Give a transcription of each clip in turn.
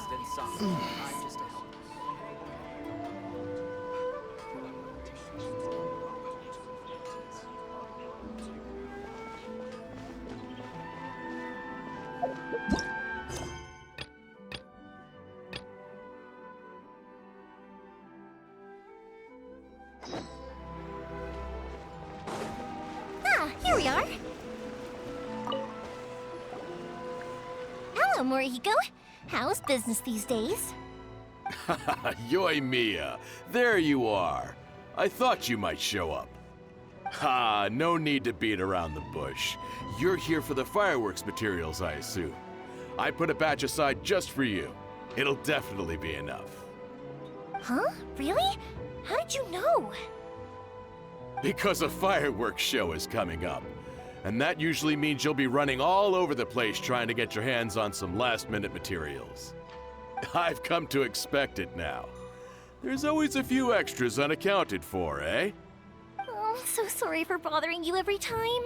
resident summoner. I'm just a helper. Here we are. Hello, Morihiko. How's business these days? Yoimiya, there you are. I thought you might show up. Ha, no need to beat around the bush. You're here for the fireworks materials, I assume. I put a batch aside just for you. It'll definitely be enough. Huh? Really? How did you know? Because a fireworks show is coming up. And that usually means you'll be running all over the place trying to get your hands on some last-minute materials. I've come to expect it now. There's always a few extras unaccounted for, eh? Oh, I'm so sorry for bothering you every time.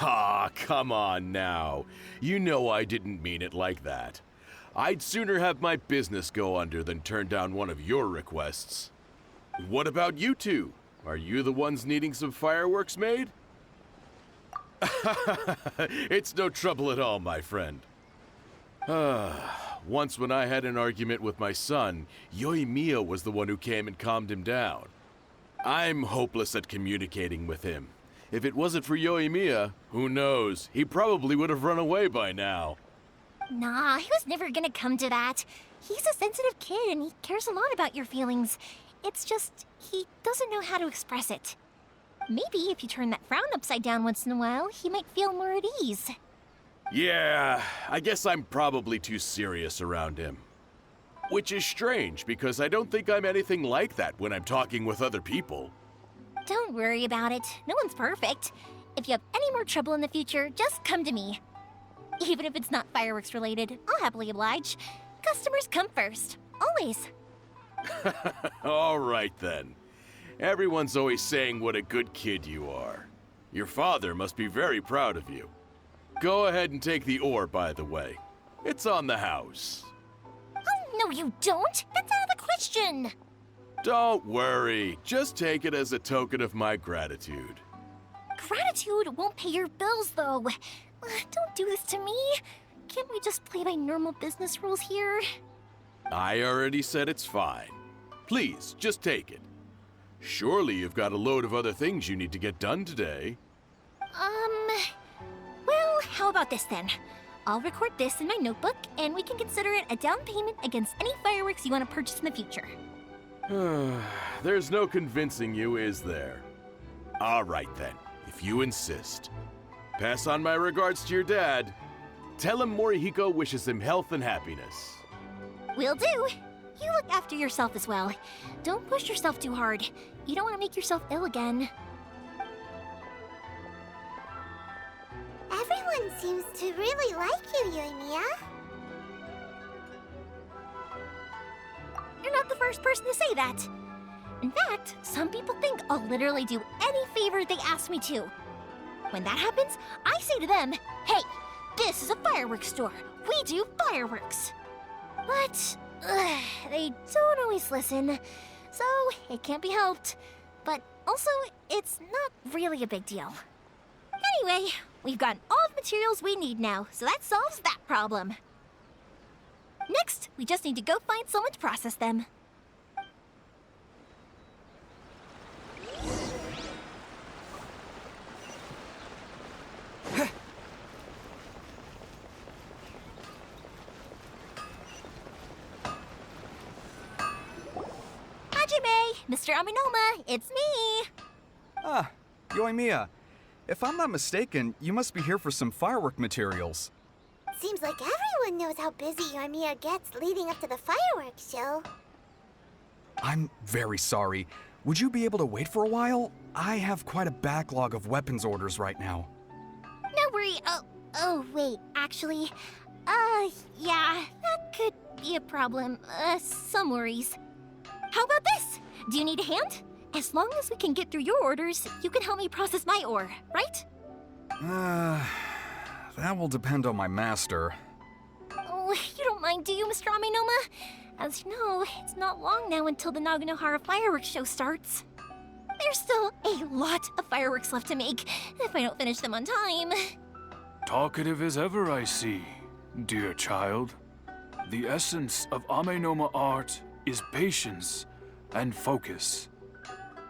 Ah, come on now. You know I didn't mean it like that. I'd sooner have my business go under than turn down one of your requests. What about you two? Are you the ones needing some fireworks made? It's no trouble at all, my friend. Once when I had an argument with my son, Yoimiya was the one who came and calmed him down. I'm hopeless at communicating with him. If it wasn't for Yoimiya, who knows, he probably would have run away by now. Nah, he was never gonna come to that. He's a sensitive kid and he cares a lot about your feelings. It's just, he doesn't know how to express it. Maybe if you turn that frown upside down once in a while, he might feel more at ease. Yeah, I guess I'm probably too serious around him. Which is strange, because I don't think I'm anything like that when I'm talking with other people. Don't worry about it. No one's perfect. If you have any more trouble in the future, just come to me. Even if it's not fireworks related, I'll happily oblige. Customers come first. Always. All right then. Everyone's always saying what a good kid you are. Your father must be very proud of you. Go ahead and take the ore, by the way. It's on the house. Oh, no you don't! That's out of the question! Don't worry. Just take it as a token of my gratitude. Gratitude won't pay your bills, though. Don't do this to me. Can't we just play by normal business rules here? I already said it's fine. Please, just take it. Surely you've got a load of other things you need to get done today. Well, how about this then? I'll record this in my notebook, and we can consider it a down payment against any fireworks you want to purchase in the future. There's no convincing you, is there? All right then, if you insist. Pass on my regards to your dad. Tell him Morihiko wishes him health and happiness. Will do. You look after yourself as well. Don't push yourself too hard. You don't want to make yourself ill again. Everyone seems to really like you, Yoimiya. You're not the first person to say that. In fact, some people think I'll literally do any favor they ask me to. When that happens, I say to them, hey, this is a fireworks store. We do fireworks. But they don't always listen, so it can't be helped. But also, it's not really a big deal. Anyway, we've gotten all the materials we need now, so that solves that problem. Next, we just need to go find someone to process them. Mr. Aminoma, it's me! Ah, Yoimiya. If I'm not mistaken, you must be here for some firework materials. Seems like everyone knows how busy Yoimiya gets leading up to the fireworks show. I'm very sorry. Would you be able to wait for a while? I have quite a backlog of weapons orders right now. No worry. Oh, wait, actually, yeah, that could be a problem. Some worries. How about this? Do you need a hand? As long as we can get through your orders, you can help me process my ore, right? That will depend on my master. Oh, you don't mind, do you, Mr. Amenoma? As you know, it's not long now until the Naganohara fireworks show starts. There's still a lot of fireworks left to make if I don't finish them on time. Talkative as ever, I see, dear child. The essence of Amenoma art is patience and focus.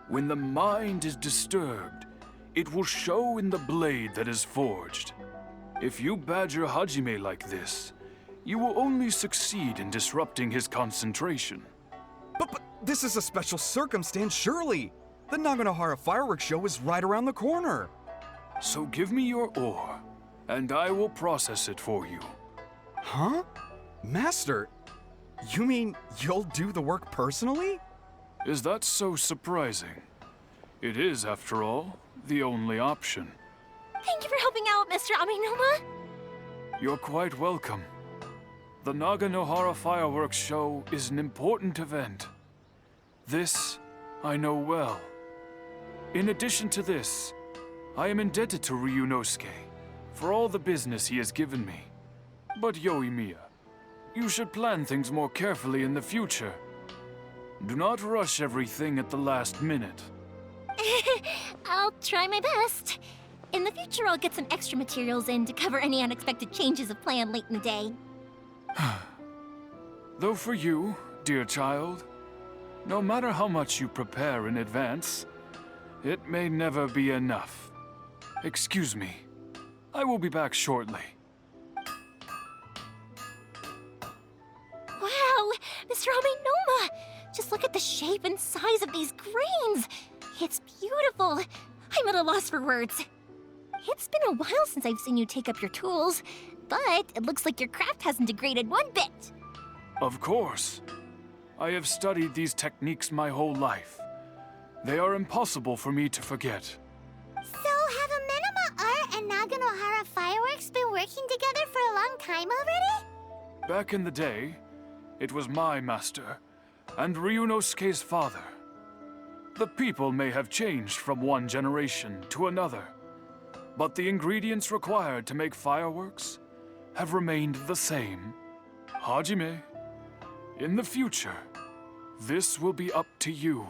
When the mind is disturbed, it will show in the blade that is forged. If you badger Hajime like this, you will only succeed in disrupting his concentration. But this is a special circumstance, surely. The Naganohara fireworks show is right around the corner. So give me your ore, and I will process it for you. Huh? Master, you mean you'll do the work personally? Is that so surprising? It is, after all, the only option. Thank you for helping out, Mr. Amenoma. You're quite welcome. The Naganohara fireworks show is an important event. This I know well. In addition to this, I am indebted to Ryunosuke for all the business he has given me. But Yoimiya, you should plan things more carefully in the future. Do not rush everything at the last minute. I'll try my best. In the future, I'll get some extra materials in to cover any unexpected changes of plan late in the day. Though for you, dear child, no matter how much you prepare in advance, it may never be enough. Excuse me. I will be back shortly. Wow, Mr. Amenoma! Just look at the shape and size of these grains! It's beautiful! I'm at a loss for words. It's been a while since I've seen you take up your tools, but it looks like your craft hasn't degraded one bit. Of course. I have studied these techniques my whole life. They are impossible for me to forget. So have Amenoma Art and Naganohara Fireworks been working together for a long time already? Back in the day, it was my master and Ryunosuke's father. The people may have changed from one generation to another, but the ingredients required to make fireworks have remained the same. Hajime, in the future, this will be up to you.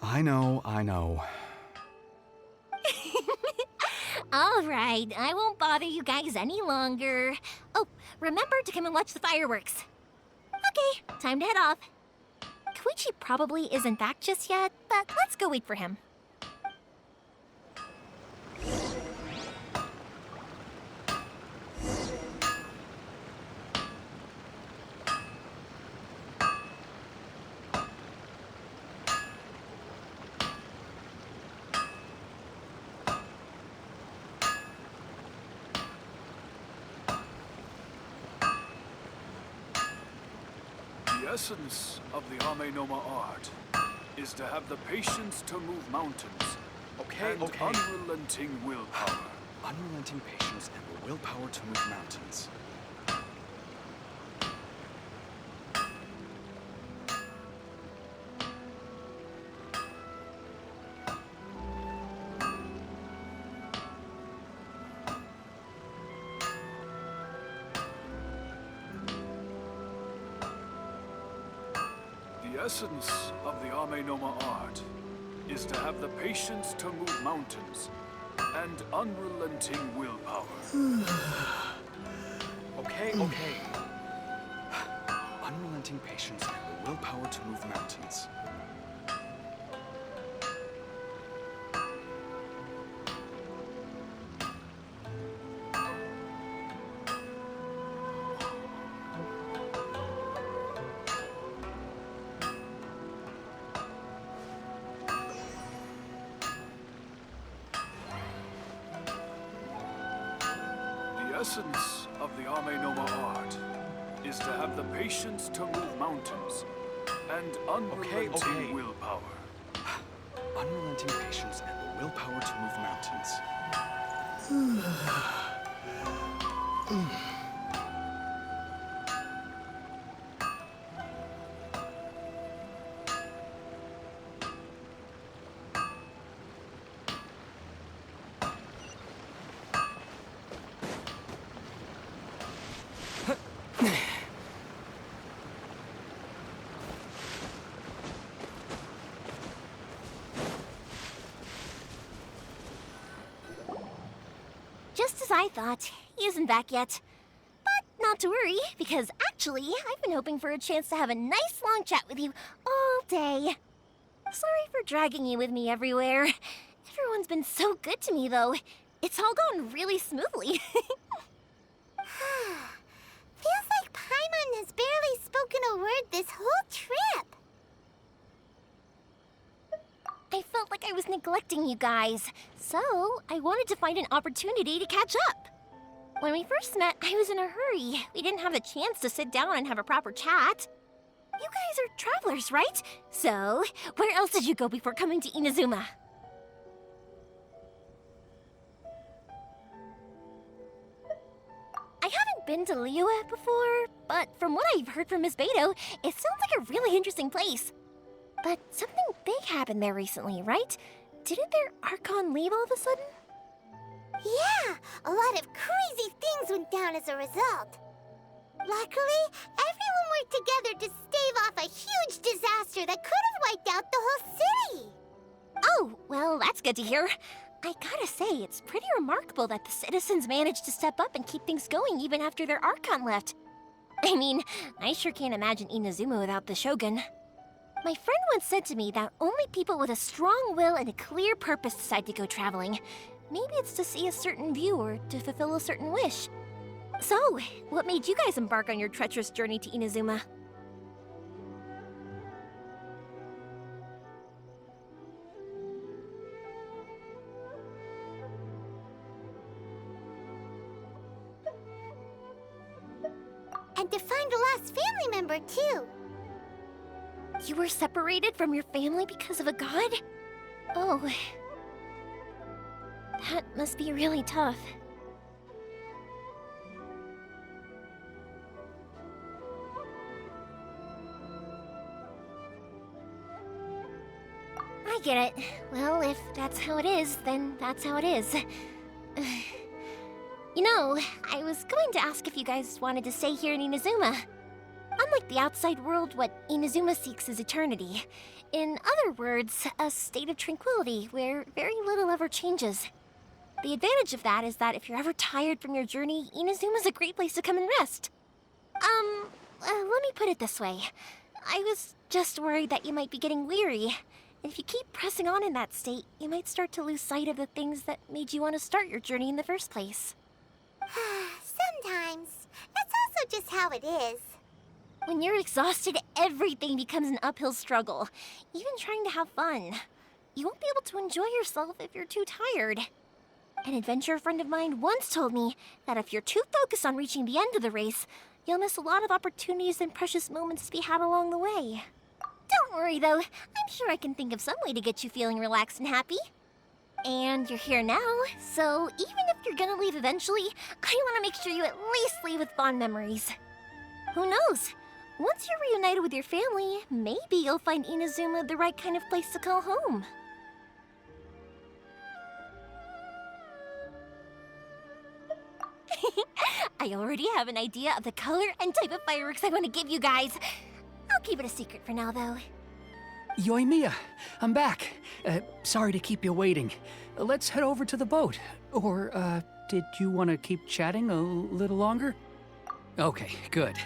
I know. All right, I won't bother you guys any longer. Oh, remember to come and watch the fireworks. Okay, time to head off. Koichi probably isn't back just yet, but let's go wait for him. The essence of the Amenoma art is to have the patience to move mountains and unrelenting willpower. Unrelenting patience and the willpower to move mountains. The essence of the Amenoma art is to have the patience to move mountains and unrelenting willpower. Okay. Unrelenting patience and the willpower to move mountains. The essence of the Amenoma art is to have the patience to move mountains and unrelenting willpower. Unrelenting patience and the willpower to move mountains. I thought. He isn't back yet. But not to worry, because actually, I've been hoping for a chance to have a nice long chat with you all day. Sorry for dragging you with me everywhere. Everyone's been so good to me, though. It's all gone really smoothly. Feels like Paimon has barely spoken a word this whole trip. I felt like I was neglecting you guys, so I wanted to find an opportunity to catch up. When we first met, I was in a hurry. We didn't have a chance to sit down and have a proper chat. You guys are travelers, right? So, where else did you go before coming to Inazuma? I haven't been to Liyue before, but from what I've heard from Miss Beto, it sounds like a really interesting place. But something big happened there recently, right? Didn't their Archon leave all of a sudden? Yeah, a lot of crazy things went down as a result. Luckily, everyone worked together to stave off a huge disaster that could have wiped out the whole city. Oh, well, that's good to hear. I gotta say, it's pretty remarkable that the citizens managed to step up and keep things going even after their Archon left. I mean, I sure can't imagine Inazuma without the Shogun. My friend once said to me that only people with a strong will and a clear purpose decide to go traveling. Maybe it's to see a certain view or to fulfill a certain wish. So, what made you guys embark on your treacherous journey to Inazuma? And to find a lost family member, too. You were separated from your family because of a god? Oh. That must be really tough. I get it. Well, if that's how it is, then that's how it is. You know, I was going to ask if you guys wanted to stay here in Inazuma. Unlike the outside world, what Inazuma seeks is eternity. In other words, a state of tranquility where very little ever changes. The advantage of that is that if you're ever tired from your journey, Inazuma's a great place to come and rest. Let me put it this way. I was just worried that you might be getting weary. And if you keep pressing on in that state, you might start to lose sight of the things that made you want to start your journey in the first place. Sometimes. That's also just how it is. When you're exhausted, everything becomes an uphill struggle. Even trying to have fun. You won't be able to enjoy yourself if you're too tired. An adventurer friend of mine once told me that if you're too focused on reaching the end of the race, you'll miss a lot of opportunities and precious moments to be had along the way. Don't worry, though. I'm sure I can think of some way to get you feeling relaxed and happy. And you're here now, so even if you're gonna leave eventually, I want to make sure you at least leave with fond memories. Who knows? Once you're reunited with your family, maybe you'll find Inazuma the right kind of place to call home. I already have an idea of the color and type of fireworks I want to give you guys. I'll keep it a secret for now, though. Yoimiya, I'm back. Sorry to keep you waiting. Let's head over to the boat. Or, did you want to keep chatting a little longer? Okay, good.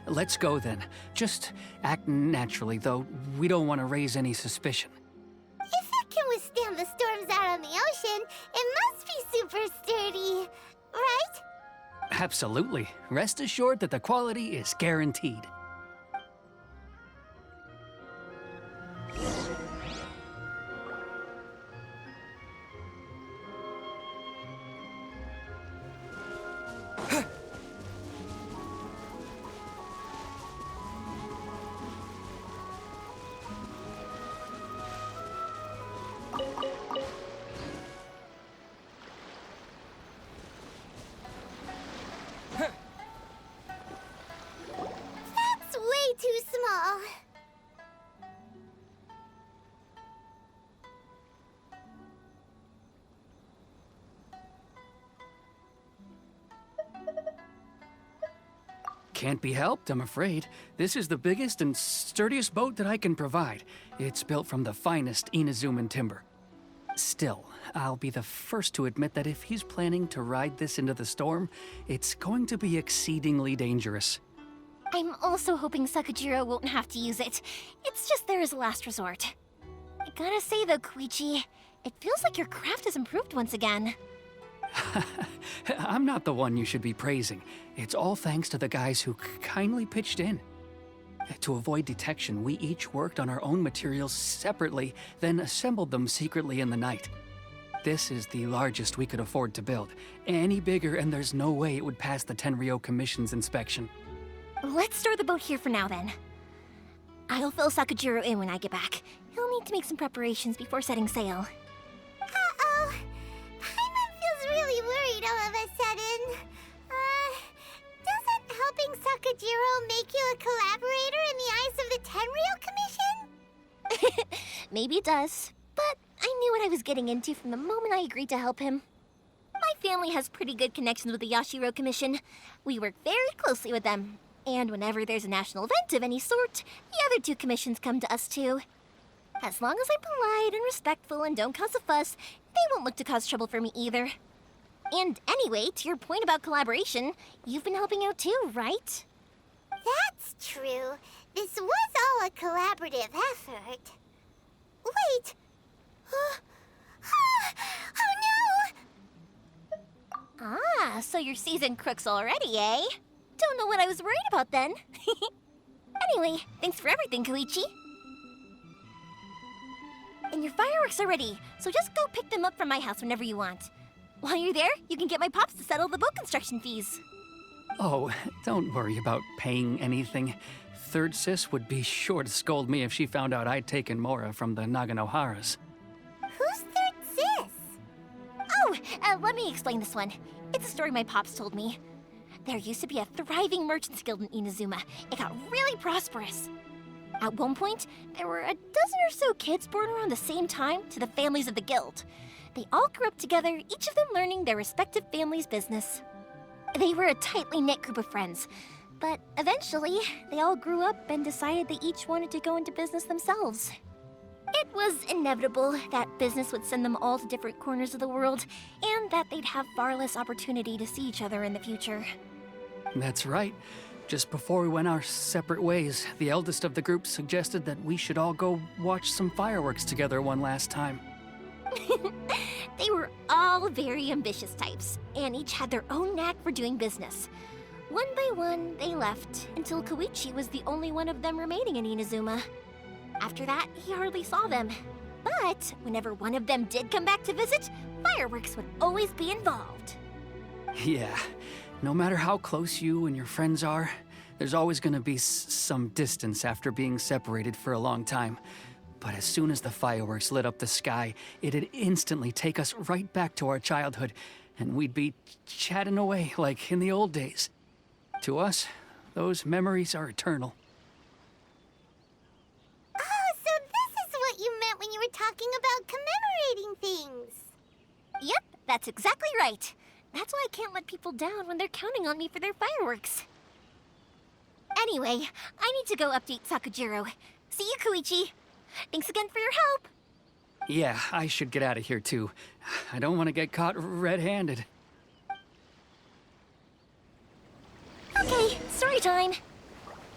Let's go then. Just act naturally, though. We don't want to raise any suspicion. If it can withstand the storms out on the ocean, it must be super sturdy, right? Absolutely. Rest assured that the quality is guaranteed. That's way too small. Can't be helped, I'm afraid. This is the biggest and sturdiest boat that I can provide. It's built from the finest Inazuman timber. Still, I'll be the first to admit that if he's planning to ride this into the storm, it's going to be exceedingly dangerous. I'm also hoping Sakajiro won't have to use it. It's just there as a last resort. I gotta say though, Koichi, it feels like your craft has improved once again. I'm not the one you should be praising. It's all thanks to the guys who kindly pitched in. To avoid detection, we each worked on our own materials separately, then assembled them secretly in the night. This is the largest we could afford to build. Any bigger and there's no way it would pass the Tenryou Commission's inspection. Let's store the boat here for now then. I'll fill Sakajiro in when I get back. He'll need to make some preparations before setting sail. Uh-oh. Paimon feels really worried all of a sudden. Doesn't helping Sakajiro make you a collaborator in the eyes of the Tenryou Commission? Maybe it does, but I knew what I was getting into from the moment I agreed to help him. My family has pretty good connections with the Yashiro Commission. We work very closely with them. And whenever there's a national event of any sort, the other two commissions come to us too. As long as I'm polite and respectful and don't cause a fuss, they won't look to cause trouble for me either. And anyway, to your point about collaboration, you've been helping out too, right? That's true. This was all a collaborative effort. Wait! Oh no! Ah, so you're seasoned crooks already, eh? Don't know what I was worried about then. Anyway, thanks for everything, Koichi. And your fireworks are ready, so just go pick them up from my house whenever you want. While you're there, you can get my pops to settle the boat construction fees. Oh, don't worry about paying anything. Third Sis would be sure to scold me if she found out I'd taken Mora from the Naganoharas. Who's Third Sis? Oh, let me explain this one. It's a story my pops told me. There used to be a thriving merchants guild in Inazuma. It got really prosperous. At one point, there were a dozen or so kids born around the same time to the families of the guild. They all grew up together, each of them learning their respective family's business. They were a tightly knit group of friends, but eventually, they all grew up and decided they each wanted to go into business themselves. It was inevitable that business would send them all to different corners of the world, and that they'd have far less opportunity to see each other in the future. That's right. Just before we went our separate ways, the eldest of the group suggested that we should all go watch some fireworks together one last time. They were all very ambitious types, and each had their own knack for doing business. One by one, they left, until Koichi was the only one of them remaining in Inazuma. After that, he hardly saw them. But whenever one of them did come back to visit, fireworks would always be involved. Yeah, no matter how close you and your friends are, there's always gonna be some distance after being separated for a long time. But as soon as the fireworks lit up the sky, it'd instantly take us right back to our childhood, and we'd be chatting away like in the old days. To us, those memories are eternal. Oh, so this is what you meant when you were talking about commemorating things. Yep, that's exactly right. That's why I can't let people down when they're counting on me for their fireworks. Anyway, I need to go update Sakajiro. See you, Koichi. Thanks again for your help. Yeah, I should get out of here too. I don't want to get caught red-handed. Okay, story time.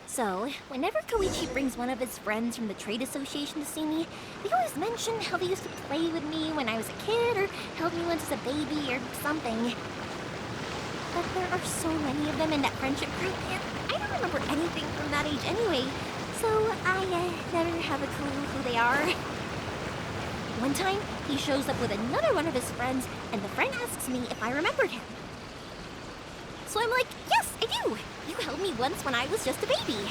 So, whenever Koichi brings one of his friends from the trade association to see me, they always mention how they used to play with me when I was a kid or held me once as a baby or something. But there are so many of them in that friendship group, and I don't remember anything from that age anyway, so I never have a clue who they are. One time, he shows up with another one of his friends, and the friend asks me if I remembered him. So I'm like, yes, I do. You held me once when I was just a baby.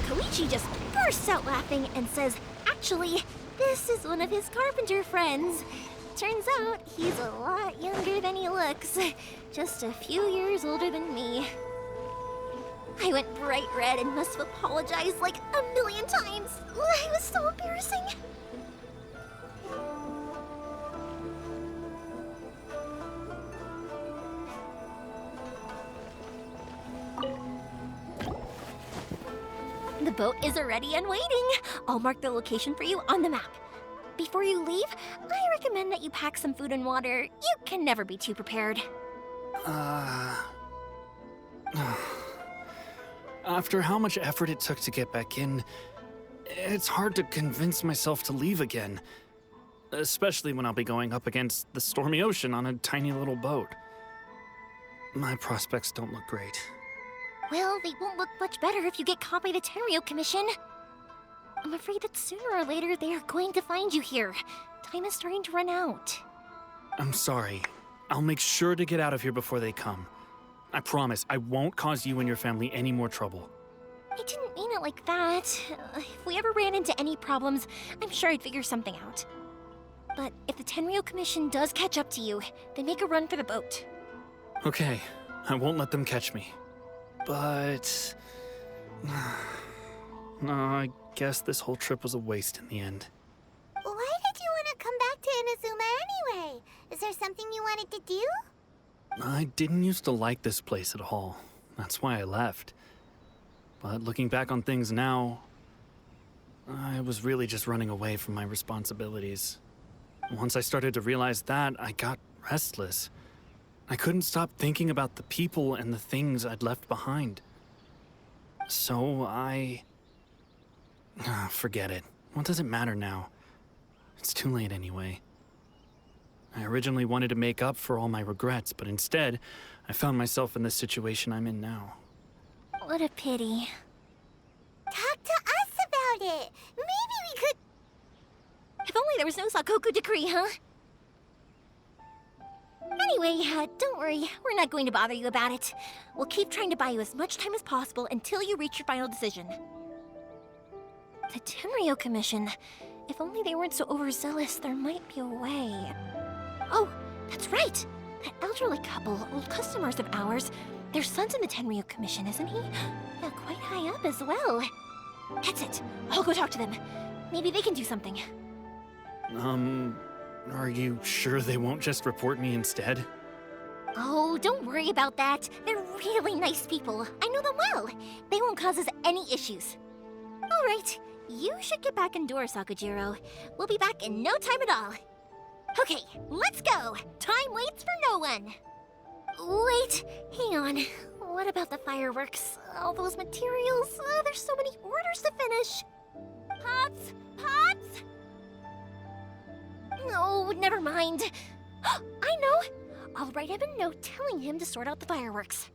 Koichi just bursts out laughing and says, actually, this is one of his carpenter friends. Turns out he's a lot younger than he looks. Just a few years older than me. I went bright red and must have apologized like a million times. It was so embarrassing. The boat is ready and waiting. I'll mark the location for you on the map. before you leave, I recommend that you pack some food and water. You can never be too prepared. After how much effort it took to get back in, it's hard to convince myself to leave again. Especially when I'll be going up against the stormy ocean on a tiny little boat. My prospects don't look great. Well, they won't look much better if you get caught by the Tenryo Commission. I'm afraid that sooner or later they are going to find you here. Time is starting to run out. I'm sorry. I'll make sure to get out of here before they come. I promise I won't cause you and your family any more trouble. I didn't mean it like that. If we ever ran into any problems, I'm sure I'd figure something out. But if the Tenryo Commission does catch up to you, then make a run for the boat. Okay, I won't let them catch me. But... no, I guess this whole trip was a waste in the end. Why did you want to come back to Inazuma anyway? Is there something you wanted to do? I didn't used to like this place at all. That's why I left. But looking back on things now, I was really just running away from my responsibilities. Once I started to realize that, I got restless. I couldn't stop thinking about the people and the things I'd left behind. So forget it. What does it matter now? It's too late anyway. I originally wanted to make up for all my regrets, but instead, I found myself in the situation I'm in now. What a pity. Talk to us about it. Maybe we could... If only there was no Sakoku decree, huh? Anyway, don't worry. We're not going to bother you about it. We'll keep trying to buy you as much time as possible until you reach your final decision. The Tenryo Commission. If only they weren't so overzealous, there might be a way. Oh, that's right! That elderly couple, old customers of ours, their son's in the Tenryo Commission, isn't he? Yeah, quite high up as well. That's it. I'll go talk to them. Maybe they can do something. Are you sure they won't just report me instead? Oh, don't worry about that. They're really nice people. I know them well. They won't cause us any issues. All right, you should get back indoors, Sakujiro. We'll be back in no time at all. Okay, let's go. Time waits for no one. Wait, hang on. What about the fireworks? All those materials? There's so many orders to finish. Pots! Pots! No, never mind. I know. I'll write him a note telling him to sort out the fireworks.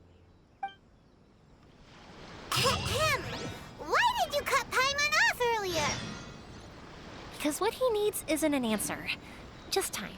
Ahem. Why did you cut Paimon off earlier? Because what he needs isn't an answer, just time.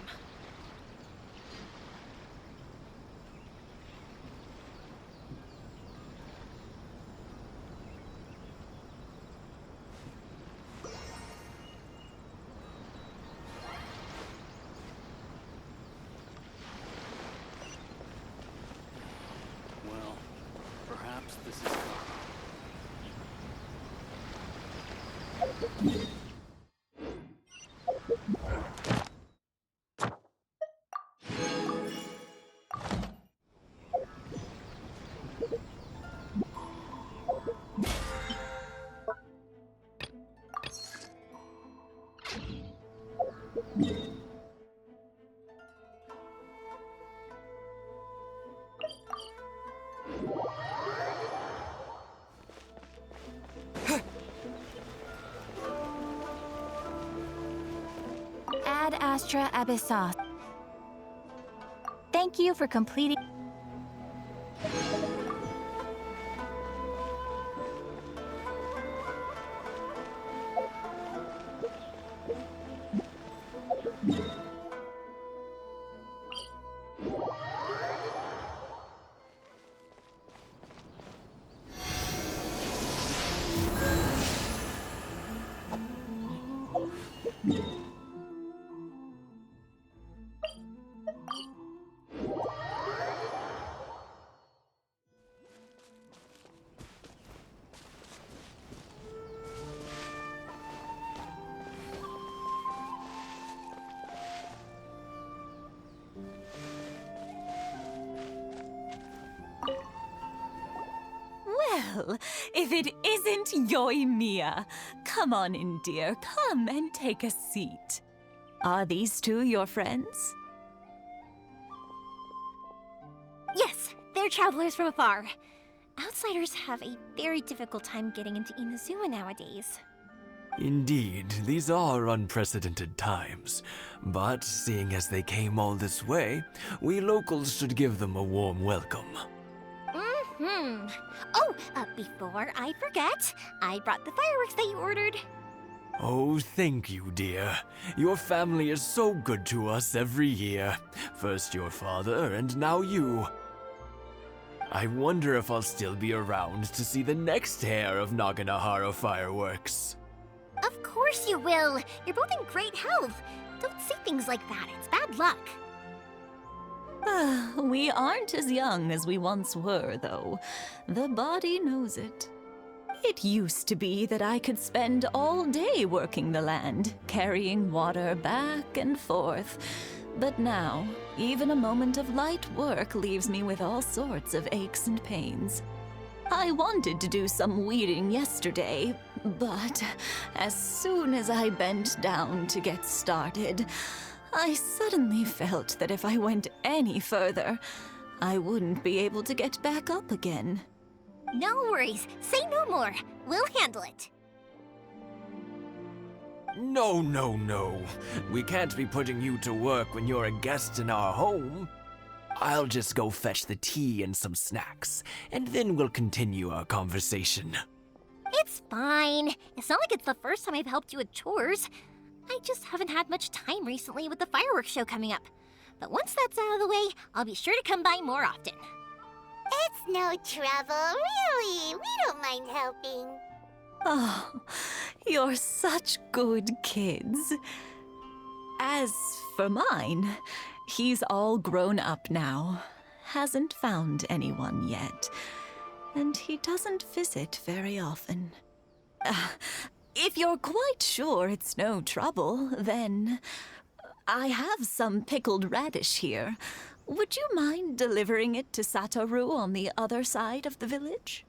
Well, perhaps this is... Ad Astra Abyssos. Thank you for completing. Well, if it isn't Yoimiya. Come on in, dear. Come and take a seat. Are these two your friends? Yes, they're travelers from afar. Outsiders have a very difficult time getting into Inazuma nowadays. Indeed, these are unprecedented times. But seeing as they came all this way, we locals should give them a warm welcome. Oh, before I forget, I brought the fireworks that you ordered. Oh, thank you, dear. Your family is so good to us every year. First your father, and now you. I wonder if I'll still be around to see the next hair of Naganohara fireworks. Of course you will. You're both in great health. Don't say things like that. It's bad luck. We aren't as young as we once were, though. The body knows it. It used to be that I could spend all day working the land, carrying water back and forth. But now, even a moment of light work leaves me with all sorts of aches and pains. I wanted to do some weeding yesterday, but as soon as I bent down to get started, I suddenly felt that if I went any further, I wouldn't be able to get back up again. No worries. Say no more. We'll handle it. No, no, no. We can't be putting you to work when you're a guest in our home. I'll just go fetch the tea and some snacks, and then we'll continue our conversation. It's fine. It's not like it's the first time I've helped you with chores. I just haven't had much time recently with the fireworks show coming up. But once that's out of the way, I'll be sure to come by more often. It's no trouble, really. We don't mind helping. Oh, you're such good kids. As for mine, he's all grown up now. Hasn't found anyone yet. And he doesn't visit very often. If you're quite sure it's no trouble, then I have some pickled radish here. Would you mind delivering it to Satoru on the other side of the village?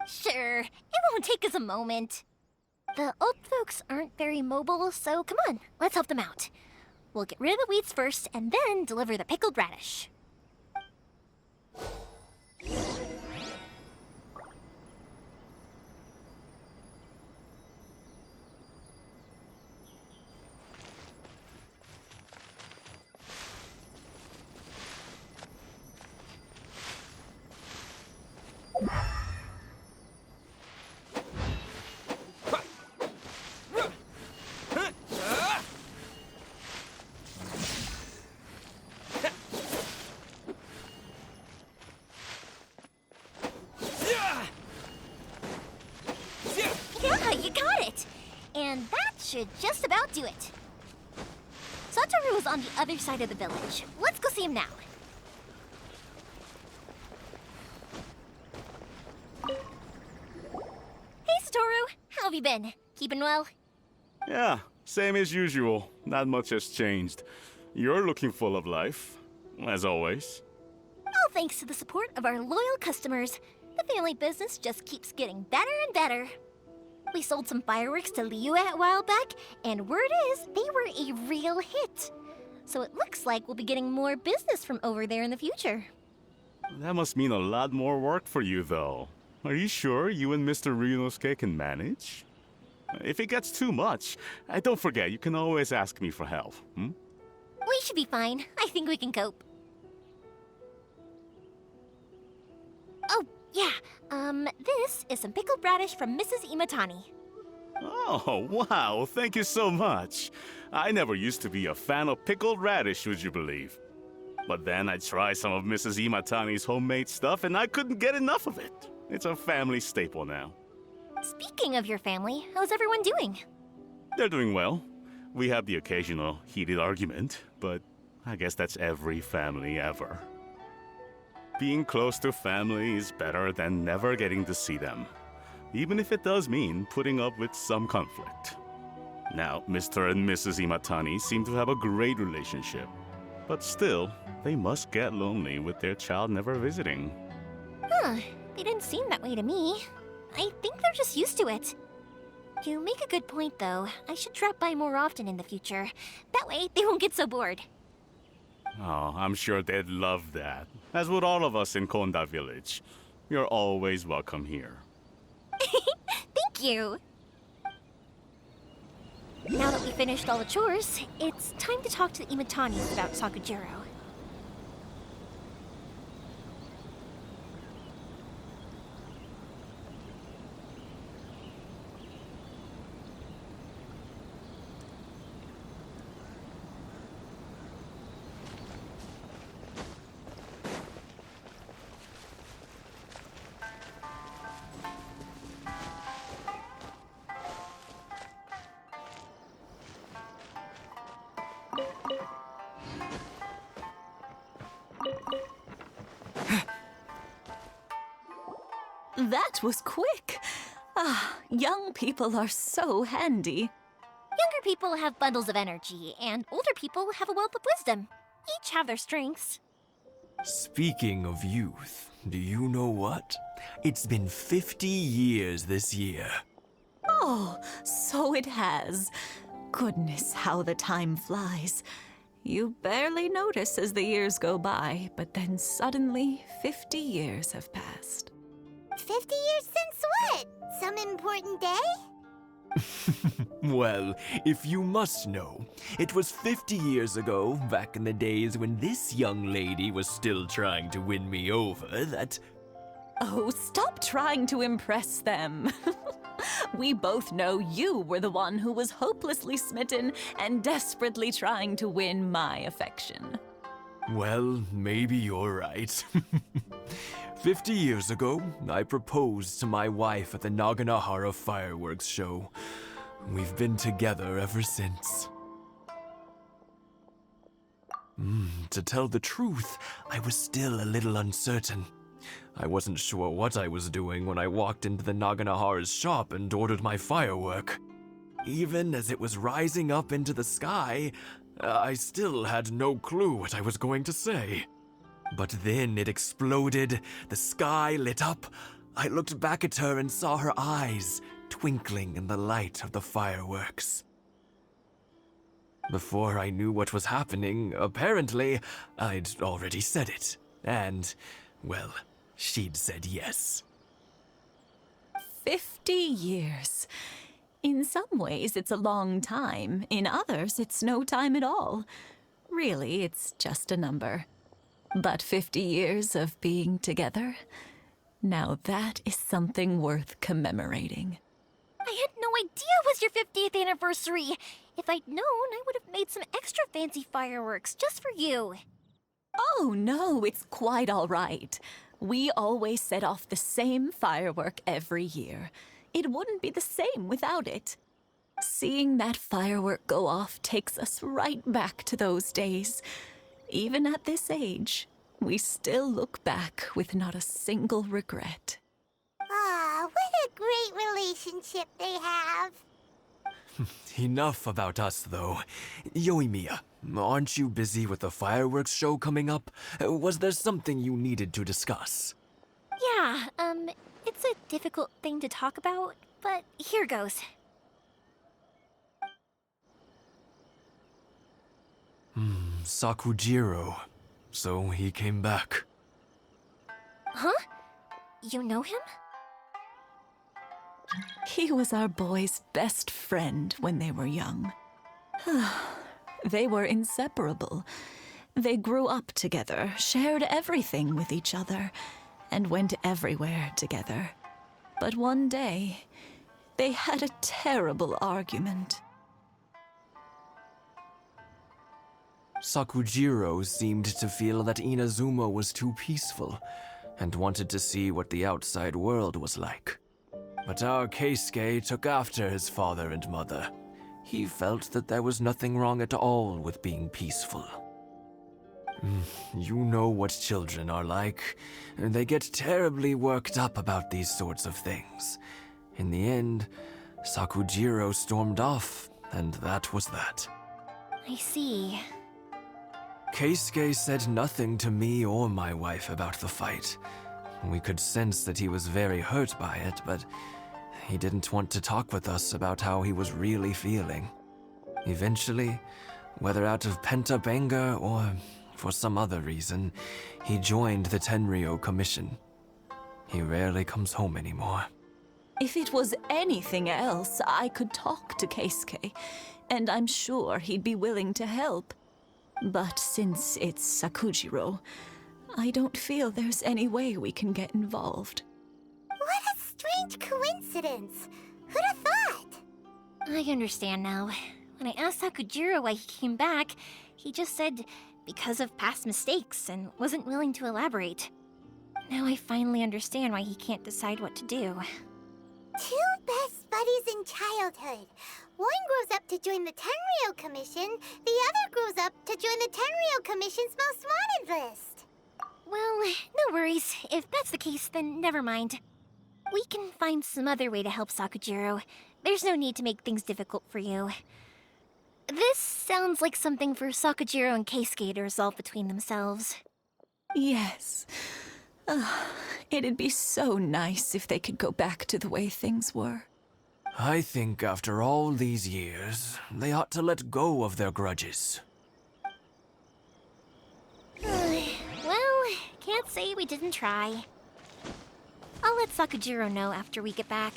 Sure, it won't take us a moment. The old folks aren't very mobile, so come on, let's help them out. We'll get rid of the weeds first and then deliver the pickled radish. Yeah, you got it! And that should just about do it. Satoru is on the other side of the village. Let's go see him now. Hey, Satoru. How have you been? Keeping well? Yeah, same as usual. Not much has changed. You're looking full of life, as always. All thanks to the support of our loyal customers. The family business just keeps getting better and better. We sold some fireworks to Liu a while back, and word is they were a real hit. So it looks like we'll be getting more business from over there in the future. That must mean a lot more work for you, though. Are you sure you and Mr. Ryunosuke can manage? If it gets too much, don't forget, you can always ask me for help, hmm? We should be fine. I think we can cope. Oh, yeah. This is some pickled radish from Mrs. Imatani. Oh, wow, thank you so much. I never used to be a fan of pickled radish, would you believe? But then I tried some of Mrs. Imatani's homemade stuff and I couldn't get enough of it. It's a family staple now. Speaking of your family, how's everyone doing? They're doing well. We have the occasional heated argument, but I guess that's every family ever. Being close to family is better than never getting to see them, even if it does mean putting up with some conflict. Now, Mr. and Mrs. Imatani seem to have a great relationship, but still, they must get lonely with their child never visiting. Huh, they didn't seem that way to me. I think they're just used to it. You make a good point, though. I should drop by more often in the future. That way, they won't get so bored. Oh, I'm sure they'd love that. As would all of us in Konda Village. You're always welcome here. Thank you! Now that we finished all the chores, it's time to talk to the Imatanis about Sakujiro. That was quick. Ah, young people are so handy. Younger people have bundles of energy, and older people have a wealth of wisdom. Each have their strengths. Speaking of youth, do you know what? It's been 50 years this year. Oh, so it has. Goodness, how the time flies. You barely notice as the years go by, but then suddenly 50 years have passed. 50 years since what? Some important day? Well, if you must know, it was 50 years ago, back in the days when this young lady was still trying to win me over, that... Oh, stop trying to impress them. We both know you were the one who was hopelessly smitten and desperately trying to win my affection. Well, maybe you're right. 50 years ago, I proposed to my wife at the Naganohara fireworks show. We've been together ever since. To tell the truth, I was still a little uncertain. I wasn't sure what I was doing when I walked into the Naganohara's shop and ordered my firework. Even as it was rising up into the sky, I still had no clue what I was going to say. But then it exploded, the sky lit up. I looked back at her and saw her eyes twinkling in the light of the fireworks. Before I knew what was happening, apparently, I'd already said it. And, well, she'd said yes. 50 years. In some ways, it's a long time. In others, it's no time at all. Really, it's just a number. But 50 years of being together, now that is something worth commemorating. I had no idea it was your 50th anniversary. If I'd known, I would have made some extra fancy fireworks just for you. Oh, no, it's quite all right. We always set off the same firework every year. It wouldn't be the same without it. Seeing that firework go off takes us right back to those days. Even at this age, we still look back with not a single regret. Ah, what a great relationship they have. Enough about us, though. Yoimiya, aren't you busy with the fireworks show coming up? Was there something you needed to discuss? Yeah, it's a difficult thing to talk about, but here goes. Sakujiro. So he came back. Huh? You know him? He was our boys' best friend when they were young. They were inseparable. They grew up together, shared everything with each other, and went everywhere together. But one day, they had a terrible argument. Sakujiro seemed to feel that Inazuma was too peaceful, and wanted to see what the outside world was like. But our Keisuke took after his father and mother. He felt that there was nothing wrong at all with being peaceful. You know what children are like. They get terribly worked up about these sorts of things. In the end, Sakujiro stormed off, and that was that. I see. Keisuke said nothing to me or my wife about the fight. We could sense that he was very hurt by it, but he didn't want to talk with us about how he was really feeling. Eventually, whether out of pent-up anger or for some other reason, he joined the Tenryou Commission. He rarely comes home anymore. If it was anything else, I could talk to Keisuke, and I'm sure he'd be willing to help. But since it's Sakujiro, I don't feel there's any way we can get involved. What a strange coincidence. Who'd have thought? I understand now. When I asked Sakujiro why he came back, he just said because of past mistakes and wasn't willing to elaborate. Now I finally understand why he can't decide what to do. Two best buddies in childhood. One grows up to join the Tenryou Commission, the other grows up to join the Tenryou Commission's most wanted list. Well, no worries. If that's the case, then never mind. We can find some other way to help Sakujiro. There's no need to make things difficult for you. This sounds like something for Sakujiro and Keisuke to resolve between themselves. Yes. It'd be so nice if they could go back to the way things were. I think after all these years, they ought to let go of their grudges. Well, can't say we didn't try. I'll let Sakujiro know after we get back.